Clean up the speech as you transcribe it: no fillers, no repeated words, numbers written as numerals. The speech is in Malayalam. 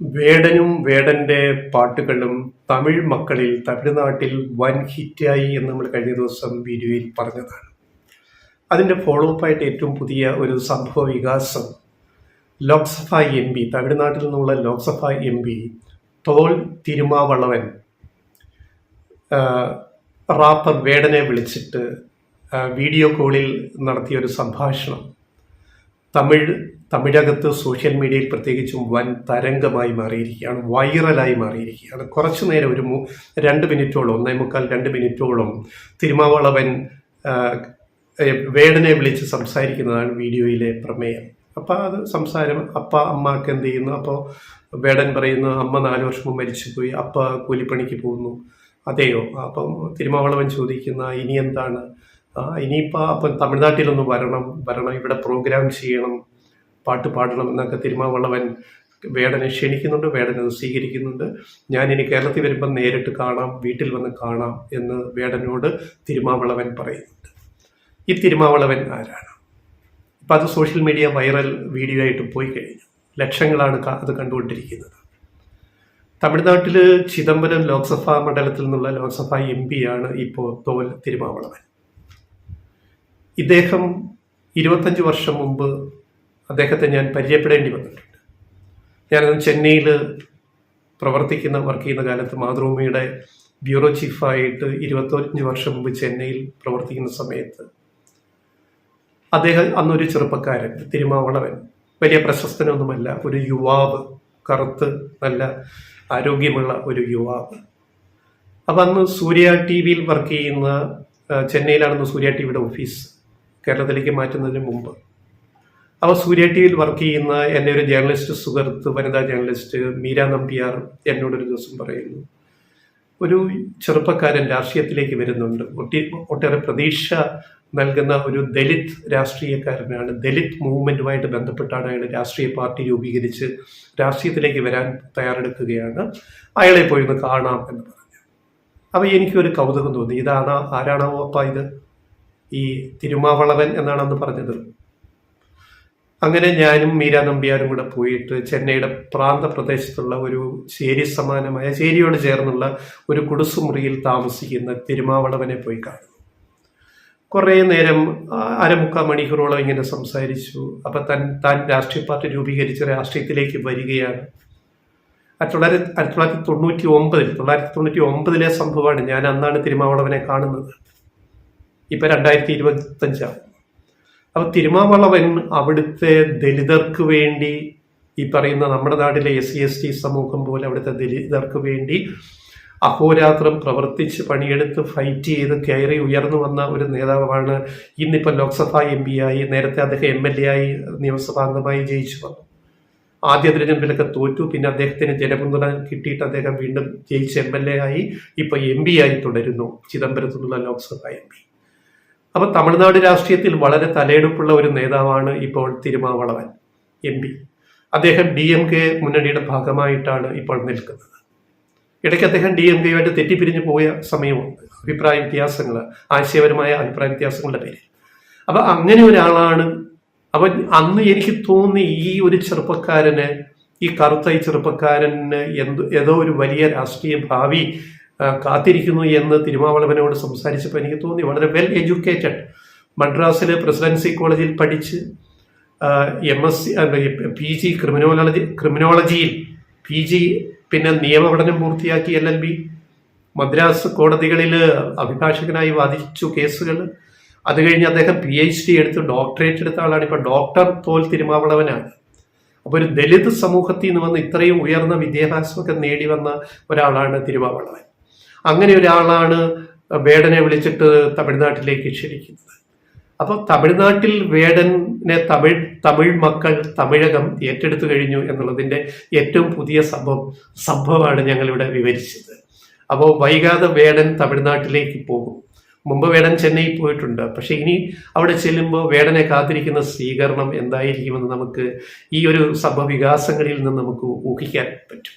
വേടനും വേടന്റെ പാട്ടുകളും തമിഴ് മക്കളിൽ തമിഴ്നാട്ടിൽ വൻ ഹിറ്റായി എന്ന് നമ്മൾ കഴിഞ്ഞ ദിവസം വീഡിയോയിൽ പറഞ്ഞതാണ്. അതിൻ്റെ ഫോളോ അപ്പ് ആയിട്ട് ഏറ്റവും പുതിയ ഒരു സംഭവ വികാസം, ലോക്സഭ എം പി, തമിഴ്നാട്ടിൽ നിന്നുള്ള ലോക്സഭ എം പി തോൽ തിരുമാവളവൻ റാപ്പർ വേടനെ വിളിച്ചിട്ട് വീഡിയോ കോളിൽ നടത്തിയ ഒരു സംഭാഷണം തമിഴകത്ത് സോഷ്യൽ മീഡിയയിൽ പ്രത്യേകിച്ചും വൻ തരംഗമായി മാറിയിരിക്കുകയാണ്, വൈറലായി മാറിയിരിക്കുകയാണ്. കുറച്ചു നേരം ഒരു 2 മിനിറ്റോളം 1.25-2 മിനിറ്റോളം തിരുമാവളവൻ വേടനെ വിളിച്ച് സംസാരിക്കുന്നതാണ് വീഡിയോയിലെ പ്രമേയം. അപ്പോൾ അത് സംസാരം, അപ്പ അമ്മക്ക് എന്ത് ചെയ്യുന്നു, അപ്പോൾ വേടൻ പറയുന്നു അമ്മ 4 വർഷം മുമ്പ് മരിച്ചുപോയി, അപ്പ കൂലിപ്പണിക്ക് പോകുന്നു. അതെയോ? അപ്പം തിരുമാവളവൻ ചോദിക്കുന്ന ഇനി എന്താണ്, ഇനിയിപ്പോൾ അപ്പം തമിഴ്നാട്ടിലൊന്ന് വരണം, ഇവിടെ പ്രോഗ്രാം ചെയ്യണം, പാട്ട് പാടണം എന്നൊക്കെ തിരുമാവളവൻ വേടനെ ക്ഷണിക്കുന്നുണ്ട്. വേടനെ സ്വീകരിക്കുന്നുണ്ട്. ഞാനിനി കേരളത്തിൽ വരുമ്പോൾ നേരിട്ട് കാണാം, വീട്ടിൽ വന്ന് കാണാം എന്ന് വേടനോട് തിരുമാവളവൻ പറയുന്നുണ്ട്. ഈ തിരുമാവളവൻ ആരാണ്? ഇപ്പം അത് സോഷ്യൽ മീഡിയ വൈറൽ വീഡിയോ ആയിട്ട് പോയി കഴിഞ്ഞു. ലക്ഷങ്ങളാണ് അത് കണ്ടുകൊണ്ടിരിക്കുന്നത്. തമിഴ്നാട്ടിൽ ചിദംബരം ലോക്സഭാ മണ്ഡലത്തിൽ നിന്നുള്ള ലോക്സഭാ എം പിയാണ് ഇപ്പോൾ തോൽ തിരുമാവളവൻ. ഇദ്ദേഹം 25 വർഷം മുമ്പ് അദ്ദേഹത്തെ ഞാൻ പരിചയപ്പെടേണ്ടി വന്നിട്ടുണ്ട്. ഞാനത് ചെന്നൈയിൽ വർക്ക് ചെയ്യുന്ന കാലത്ത് മാതൃഭൂമിയുടെ ബ്യൂറോ ചീഫായിട്ട് 25 വർഷം മുമ്പ് ചെന്നൈയിൽ പ്രവർത്തിക്കുന്ന സമയത്ത് അദ്ദേഹം അന്നൊരു ചെറുപ്പക്കാരൻ, തിരുമാവളവൻ, വലിയ പ്രശസ്തനൊന്നുമല്ല, ഒരു യുവാവ്, കറുത്ത് നല്ല ആരോഗ്യമുള്ള ഒരു യുവാവ്. അപ്പം അന്ന് സൂര്യ ടി വിയിൽ വർക്ക് ചെയ്യുന്ന, ചെന്നൈയിലാണെന്ന് സൂര്യ ടി വിയുടെ ഓഫീസ്, കേരളത്തിലേക്ക് മാറ്റുന്നതിന് മുമ്പ്. അപ്പോൾ സൂര്യ ടി വിയിൽ വർക്ക് ചെയ്യുന്ന എൻ്റെ ഒരു ജേർണലിസ്റ്റ് സുഹൃത്ത്, വനിതാ ജേർണലിസ്റ്റ് മീര നമ്പ്യാർ എന്നോടൊരു ദിവസം പറയുന്നു, ഒരു ചെറുപ്പക്കാരൻ രാഷ്ട്രീയത്തിലേക്ക് വരുന്നുണ്ട്, ഒട്ടേറെ പ്രതീക്ഷ നൽകുന്ന ഒരു ദലിത് രാഷ്ട്രീയക്കാരനാണ്, ദലിത് മൂവ്മെൻറ്റുമായിട്ട് ബന്ധപ്പെട്ടാണ് അയാൾ രാഷ്ട്രീയ പാർട്ടി രൂപീകരിച്ച് രാഷ്ട്രീയത്തിലേക്ക് വരാൻ തയ്യാറെടുക്കുകയാണ്, അയാളെ പോയി ഒന്ന് കാണാം എന്ന് പറഞ്ഞു. അപ്പോൾ എനിക്കൊരു കൗതുകം തോന്നി, ആരാണോ അപ്പം ഇത് ഈ തിരുമാവളവൻ എന്നാണ് അന്ന് പറഞ്ഞത്. അങ്ങനെ ഞാനും മീര നമ്പ്യാരും കൂടെ പോയിട്ട് ചെന്നൈയുടെ പ്രാന്തപ്രദേശത്തുള്ള ഒരു സമാനമായ ചേരിയോട് ചേർന്നുള്ള ഒരു കുടുസുമുറിയിൽ താമസിക്കുന്ന തിരുമാവളവനെ പോയി കാണുന്നു. കുറേ നേരം 1/4 മണിക്കൂറോളം ഇങ്ങനെ സംസാരിച്ചു. അപ്പം താൻ രാഷ്ട്രീയ പാർട്ടി രൂപീകരിച്ച് രാഷ്ട്രീയത്തിലേക്ക് വരികയാണ്. 1999 സംഭവമാണ്. ഞാൻ അന്നാണ് തിരുമാവളവനെ കാണുന്നത്. ഇപ്പം 2025. അപ്പോൾ തിരുമാവളവൻ അവിടുത്തെ ദലിതർക്ക് വേണ്ടി, ഈ പറയുന്ന നമ്മുടെ നാട്ടിലെ SC/ST സമൂഹം പോലെ അവിടുത്തെ ദലിതർക്ക് വേണ്ടി അഹോരാത്രം പ്രവർത്തിച്ച് പണിയെടുത്ത് ഫൈറ്റ് ചെയ്ത് കയറി ഉയർന്നു വന്ന ഒരു നേതാവാണ്. ഇന്നിപ്പോൾ ലോക്സഭാ എം പി ആയി, നേരത്തെ അദ്ദേഹം MLA ആയി, നിയമസഭാംഗമായി ജയിച്ചു വന്നു. ആദ്യ തിരഞ്ഞെടുപ്പിലൊക്കെ തോറ്റു, പിന്നെ അദ്ദേഹത്തിന് ജനപിന്തുണ കിട്ടിയിട്ട് അദ്ദേഹം വീണ്ടും ജയിച്ച് MLA ആയി, ഇപ്പോൾ MP ആയി തുടരുന്നു, ചിദംബരത്തു നിന്നുള്ള ലോക്സഭാ MP. അപ്പോൾ തമിഴ്നാട് രാഷ്ട്രീയത്തിൽ വളരെ തലയെടുപ്പുള്ള ഒരു നേതാവാണ് ഇപ്പോൾ തിരുമാവളവൻ MP. അദ്ദേഹം DMK മുന്നണിയുടെ ഭാഗമായിട്ടാണ് ഇപ്പോൾ നിൽക്കുന്നത്. ഇടയ്ക്ക് അദ്ദേഹം DMKയുമായിട്ട് തെറ്റിപ്പിരിഞ്ഞു പോയ സമയമുണ്ട്, അഭിപ്രായ വ്യത്യാസങ്ങൾ, ആശയപരമായ അഭിപ്രായ വ്യത്യാസങ്ങളുടെ പേരിൽ. അപ്പം അങ്ങനെ ഒരാളാണ്. അപ്പം അന്ന് എനിക്ക് തോന്നി ഈ ഒരു ചെറുപ്പക്കാരന്, ഈ കറുത്ത ഈ ചെറുപ്പക്കാരന് ഏതോ ഒരു വലിയ രാഷ്ട്രീയ ഭാവി കാത്തിരിക്കുന്നു എന്ന് തിരുമാവളവനോട് സംസാരിച്ചപ്പോൾ എനിക്ക് തോന്നി, വളരെ വെൽ എഡ്യൂക്കേറ്റഡ്, മദ്രാസിലെ പ്രസിഡൻസി കോളേജിൽ പഠിച്ച് MSc PG ക്രിമിനോളജിയിൽ PG, പിന്നെ നിയമപഠനം പൂർത്തിയാക്കി LLB, മദ്രാസ് കോടതികളിൽ അഭിഭാഷകനായി വാദിച്ചു കേസുകൾ. അത് കഴിഞ്ഞ് അദ്ദേഹം PhD എടുത്ത് ഡോക്ടറേറ്റ് എടുത്ത ആളാണ്. ഇപ്പം ഡോക്ടർ തോൽ തിരുമാവളവനാണ്. അപ്പോൾ ഒരു ദലിത് സമൂഹത്തിൽ നിന്ന് വന്ന് ഇത്രയും ഉയർന്ന വിദ്യാഭ്യാസമൊക്കെ നേടി വന്ന ഒരാളാണ് തിരുമാവളവൻ. അങ്ങനെ ഒരാളാണ് വേടനെ വിളിച്ചിട്ട് തമിഴ്നാട്ടിലേക്ക് ക്ഷണിക്കുന്നത്. അപ്പോൾ തമിഴ്നാട്ടിൽ വേടനെ തമിഴ് മക്കൾ, തമിഴകം ഏറ്റെടുത്തു കഴിഞ്ഞു എന്നുള്ളതിൻ്റെ ഏറ്റവും പുതിയ സംഭവമാണ് ഞങ്ങളിവിടെ വിവരിച്ചത്. അപ്പോൾ വൈകാതെ വേടൻ തമിഴ്നാട്ടിലേക്ക് പോകും. മുമ്പ് വേടൻ ചെന്നൈയിൽ പോയിട്ടുണ്ട്. പക്ഷെ ഇനി അവിടെ ചെല്ലുമ്പോൾ വേടനെ കാത്തിരിക്കുന്ന സ്വീകരണം എന്തായിരിക്കുമെന്ന് നമുക്ക് ഈ ഒരു സംഭവ വികാസങ്ങളിൽ നിന്ന് നമുക്ക് ഊഹിക്കാൻ പറ്റും.